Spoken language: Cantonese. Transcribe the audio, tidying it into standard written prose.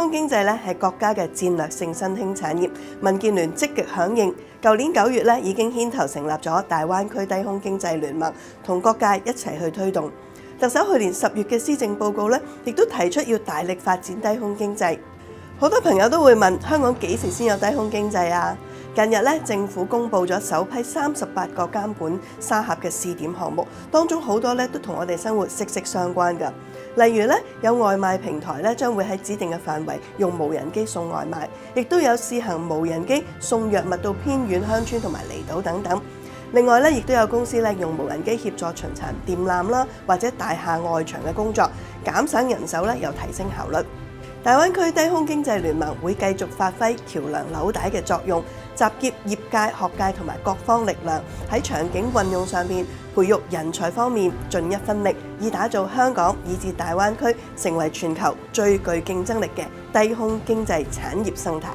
空經濟咧係國家嘅戰略性新興產業，民建聯積極響應。舊年9月咧已經牽頭成立咗大灣區低空經濟聯盟，同各界一齊去推動。特首去年10月嘅施政報告咧，亦都提出要大力發展低空經濟。好多朋友都會問香港幾時先有低空經濟啊？近日咧，政府公布咗首批38個監管沙盒嘅試點項目，當中好多咧都同我哋生活息息相關㗎。例如咧，有外賣平台咧將會喺指定嘅範圍用無人機送外賣，亦都有試行無人機送藥物到偏遠鄉村同埋離島等等。另外咧，亦都有公司咧用無人機協助巡查電纜啦，或者大廈外牆嘅工作，減省人手咧，又提升效率。大灣區低空經濟聯盟會繼續發揮橋梁紐帶嘅作用，集結業界、學界同埋各方力量，喺場景運用上面培育人才方面盡一分力，以打造香港以至大灣區成為全球最具競爭力嘅低空經濟產業生態。